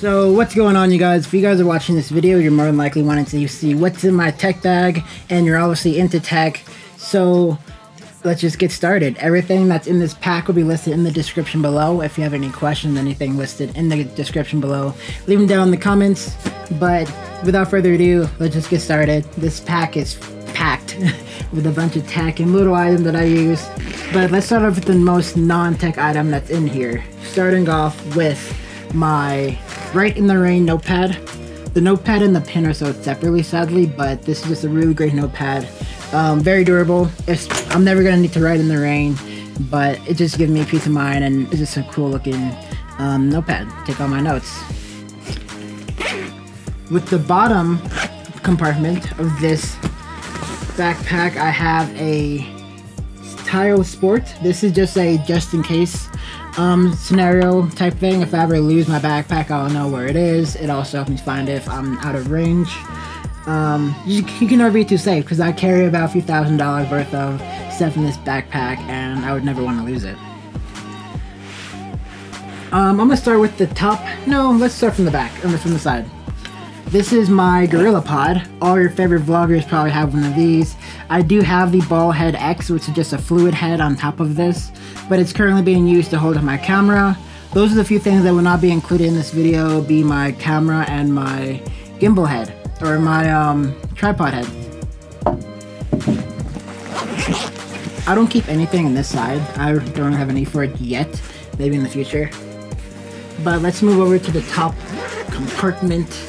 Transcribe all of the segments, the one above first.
So what's going on, you guys? If you guys are watching this video, you're more than likely wanting to see what's in my tech bag, and you're obviously into tech. So let's just get started. Everything that's in this pack will be listed in the description below. If you have any questions, anything listed in the description below, leave them down in the comments. But without further ado, let's just get started. This pack is packed with a bunch of tech and little items that I use. But let's start off with the most non-tech item that's in here. Starting off with my Rite in the Rain notepad. The notepad and the pen are sold separately, sadly, but this is just a really great notepad. Very durable. I'm never gonna need to write in the rain, but it just gives me peace of mind, and it's just a cool looking notepad. Take all my notes. With the bottom compartment of this backpack, I have a Tile Sport. This is just a just in case scenario type thing. If I ever lose my backpack, I'll know where it is. It also helps me find it if I'm out of range. You can never be too safe, because I carry about a few $1,000s worth of stuff in this backpack, and I would never want to lose it. I'm gonna start with the top. No, let's start from the back, from the side. This is my GorillaPod. All your favorite vloggers probably have one of these. I do have the Ball Head X, which is just a fluid head on top of this, but it's currently being used to hold up my camera. Those are the few things that will not be included in this video, be my camera and my gimbal head, or my tripod head. I don't keep anything in this side. I don't have any for it yet, maybe in the future. But let's move over to the top compartment.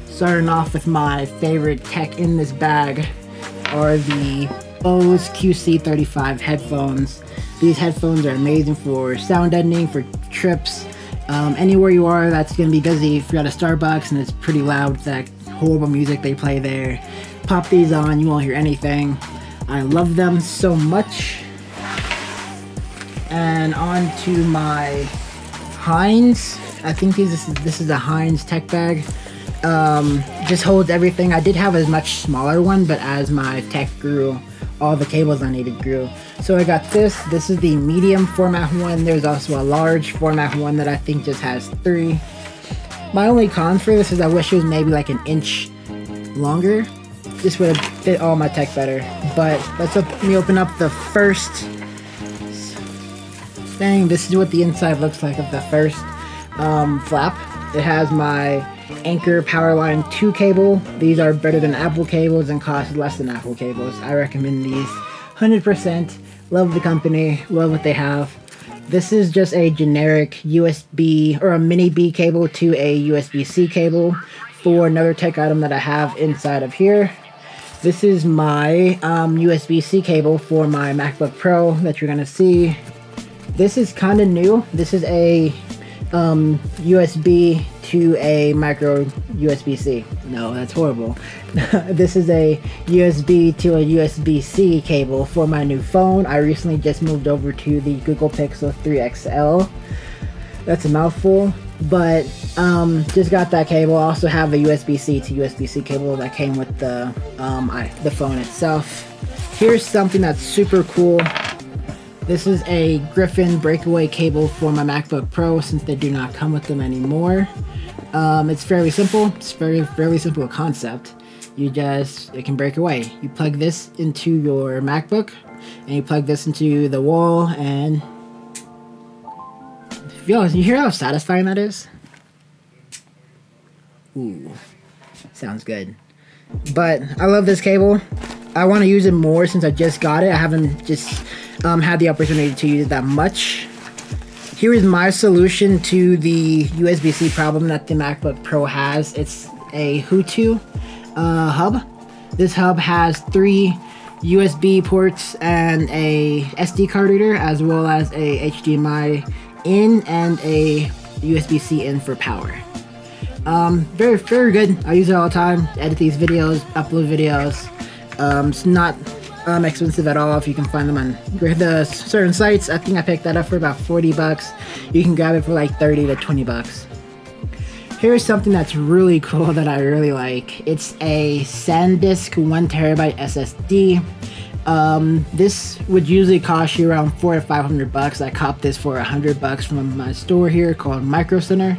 Starting off with my favorite tech in this bag are the Bose QC35 headphones. These headphones are amazing for sound deadening, for trips, anywhere you are that's going to be busy. If you're at a Starbucks and it's pretty loud, that horrible music they play there, pop these on, you won't hear anything. I love them so much. And on to my Heinz. I think this is a Heinz tech bag. Just holds everything. I did have a much smaller one, but as my tech grew, all the cables I needed grew. So I got this. This is the medium format one. There's also a large format one that I think just has 3. My only con for this is I wish it was maybe like an inch longer. This would have fit all my tech better. But let me open up the first thing. This is what the inside looks like of the first flap. It has my Anker Powerline 2 cable. These are better than Apple cables and cost less than Apple cables. I recommend these 100%. Love the company, love what they have. This is just a generic USB or a mini B cable to a USB-C cable for another tech item that I have inside of here. This is my USB-C cable for my MacBook Pro that you're gonna see. This is kind of new. This is a USB to a micro USB-C. No, that's horrible. This is a USB to a USB-C cable for my new phone. I recently just moved over to the Google Pixel 3 XL. That's a mouthful, but just got that cable. I also have a USB-C to USB-C cable that came with the phone itself. Here's something that's super cool. This is a Griffin Breakaway cable for my MacBook Pro, since they do not come with them anymore. It's fairly simple. It's fairly simple concept. It can break away. You plug this into your MacBook, and you plug this into the wall, and you hear how satisfying that is? Ooh, sounds good. But I love this cable. I want to use it more since I just got it. I haven't just had the opportunity to use it that much. Here is my solution to the USB-C problem that the MacBook Pro has. It's a Hootoo hub. This hub has 3 USB ports and a SD card reader, as well as a HDMI in and a USB-C in for power. Very, very good. I use it all the time. Edit these videos, upload videos. It's not expensive at all if you can find them on the certain sites. I think I picked that up for about 40 bucks. You can grab it for like 30 to 20 bucks. Here's something that's really cool that I really like. It's a SanDisk 1TB SSD. This would usually cost you around $400 to $500. I copped this for $100 from my store here called Micro Center.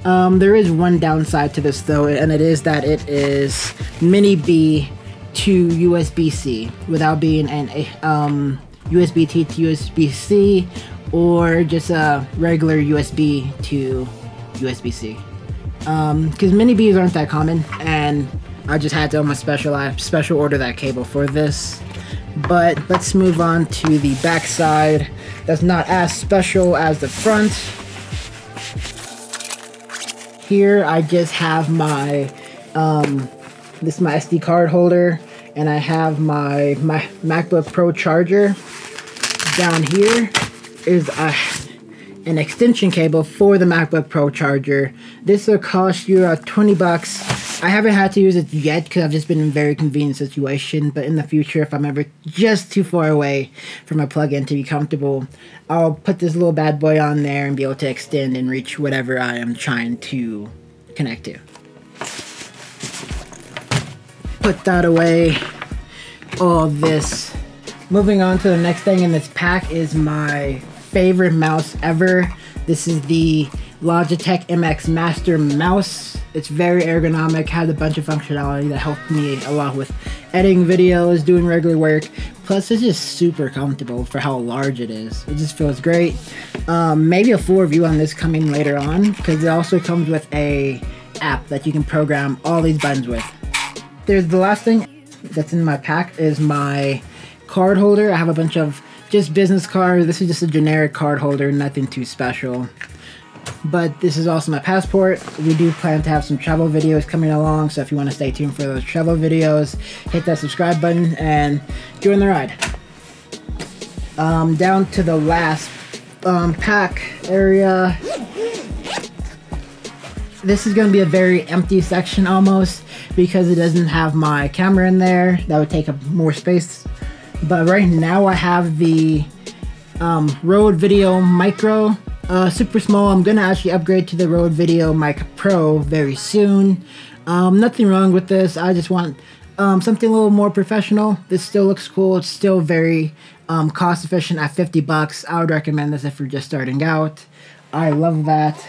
There is one downside to this though, and it is that it is mini B to USB-C without being an USB-T to USB-C or just a regular USB to USB-C. Because mini Bs aren't that common, and I just had to almost special order that cable for this. But let's move on to the back side. That's not as special as the front. Here I just have my this is my SD card holder, and I have my MacBook Pro charger. Down here is an extension cable for the MacBook Pro charger. This will cost you $20. I haven't had to use it yet because I've just been in a very convenient situation, but in the future, if I'm ever just too far away from a plug-in to be comfortable, I'll put this little bad boy on there and be able to extend and reach whatever I am trying to connect to. Put that away. All this. Moving on to the next thing in this pack is my favorite mouse ever. This is the Logitech Mx Master mouse. It's very ergonomic, has a bunch of functionality that helped me a lot with editing videos, doing regular work. Plus, it's just super comfortable for how large it is. It just feels great. Maybe a full review on this coming later on, because it also comes with a app that you can program all these buttons with. There's the last thing that's in my pack is my card holder. I have a bunch of just business cards. This is just a generic card holder, nothing too special. But this is also my passport. We do plan to have some travel videos coming along, so if you want to stay tuned for those travel videos, hit that subscribe button and join the ride. Down to the last pack area. This is going to be a very empty section almost, because it doesn't have my camera in there. That would take up more space. But right now I have the Rode Video Micro, super small. I'm gonna actually upgrade to the Rode Video Mic Pro very soon. Nothing wrong with this. I just want something a little more professional. This still looks cool. It's still very cost efficient at $50. I would recommend this if you're just starting out. I love that.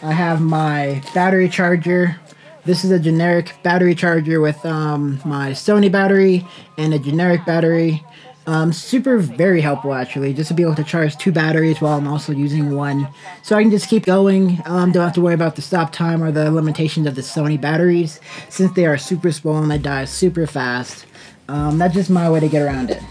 I have my battery charger. This is a generic battery charger with my Sony battery and a generic battery. Very helpful actually, just to be able to charge 2 batteries while I'm also using one. So I can just keep going, don't have to worry about the stop time or the limitations of the Sony batteries, since they are super small and they die super fast. That's just my way to get around it.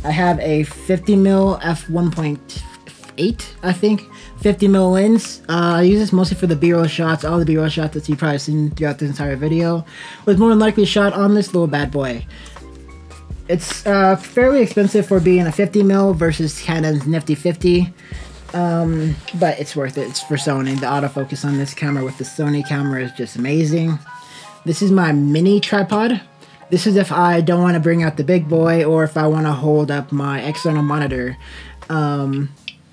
I have a 50mm f1.8, I think. 50mm lens. I use this mostly for the B-roll shots. All the B-roll shots that you've probably seen throughout this entire video was more than likely shot on this little bad boy. It's fairly expensive for being a 50mm versus Canon's nifty 50, but it's worth it. It's for Sony. The autofocus on this camera with the Sony camera is just amazing. This is my mini tripod. This is if I don't want to bring out the big boy or if I want to hold up my external monitor.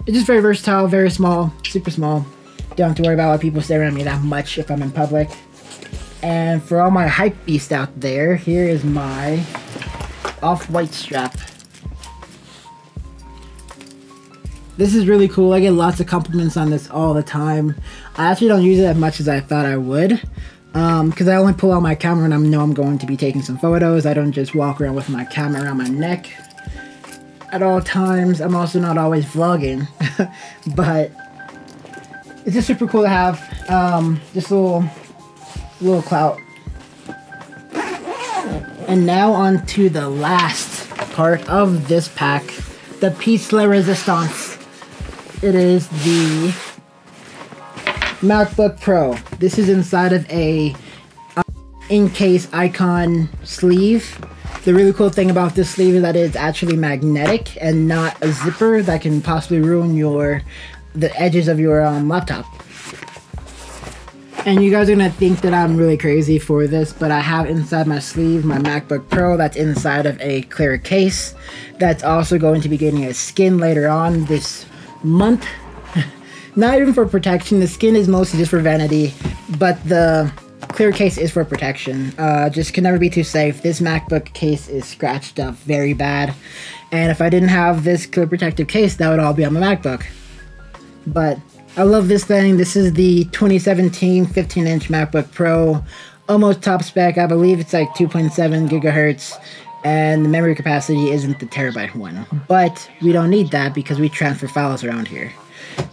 It's just very versatile, very small, super small. Don't have to worry about people staring at me that much if I'm in public. And for all my hype beasts out there, here is my off-white strap. This is really cool. I get lots of compliments on this all the time. I actually don't use it as much as I thought I would, because I only pull out my camera when I know I'm going to be taking some photos. I don't just walk around with my camera around my neck at all times. I'm also not always vlogging, but it's just super cool to have just a little clout. And now on to the last part of this pack, the piece de resistance. It is the MacBook Pro. This is inside of a in-case icon sleeve. The really cool thing about this sleeve is that it's actually magnetic and not a zipper that can possibly ruin the edges of your laptop. And you guys are gonna think that I'm really crazy for this, but I have inside my sleeve my MacBook Pro that's inside of a clear case. That's also going to be getting a skin later on this month. Not even for protection, the skin is mostly just for vanity, but the clear case is for protection. Just can never be too safe. This MacBook case is scratched up very bad. And if I didn't have this clear protective case, that would all be on my MacBook. But I love this thing. This is the 2017 15-inch MacBook Pro. Almost top spec. I believe it's like 2.7 gigahertz. And the memory capacity isn't the terabyte one. But we don't need that because we transfer files around here.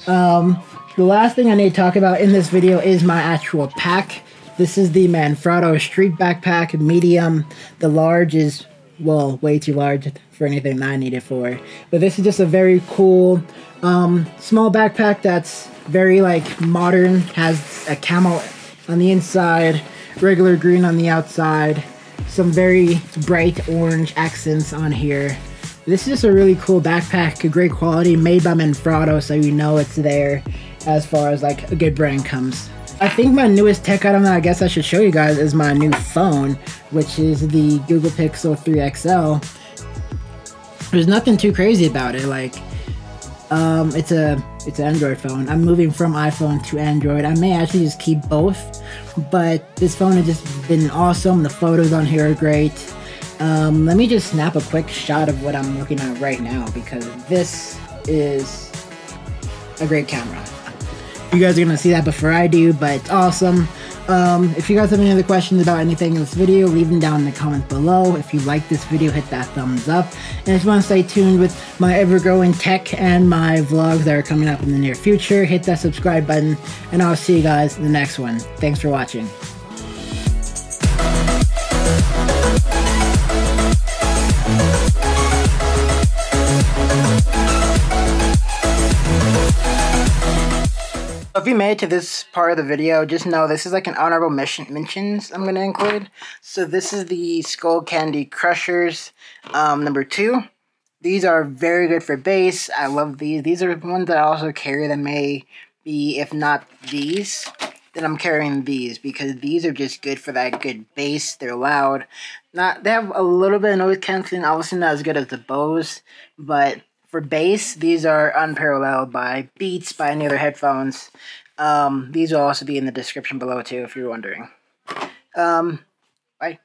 The last thing I need to talk about in this video is my actual pack. This is the Manfrotto Street Backpack Medium. The large is, well, way too large for anything that I need it for. But this is just a very cool, small backpack that's very, like, modern. Has a camo on the inside, regular green on the outside, some very bright orange accents on here. This is just a really cool backpack, a great quality, made by Manfrotto, so you know it's there as far as like a good brand comes. I think my newest tech item that I guess I should show you guys is my new phone, which is the Google Pixel 3 XL. There's nothing too crazy about it. Like, it's an Android phone. I'm moving from iPhone to Android. I may actually just keep both, but this phone has just been awesome. The photos on here are great. Let me just snap a quick shot of what I'm looking at right now, because this is a great camera. You guys are going to see that before I do, but it's awesome. If you guys have any other questions about anything in this video, leave them down in the comments below. If you like this video, hit that thumbs up. And if you want to stay tuned with my ever-growing tech and my vlogs that are coming up in the near future, hit that subscribe button, and I'll see you guys in the next one. Thanks for watching. If you made it to this part of the video, just know this is like an honorable mentions I'm going to include. So this is the Skull Candy Crushers, number 2. These are very good for bass. I love these. These are ones that I also carry that may be, if not these, then I'm carrying these, because these are just good for that good bass. They're loud. They have a little bit of noise canceling, obviously not as good as the Bose, but for bass, these are unparalleled by Beats, by any other headphones. These will also be in the description below too, if you're wondering. Bye.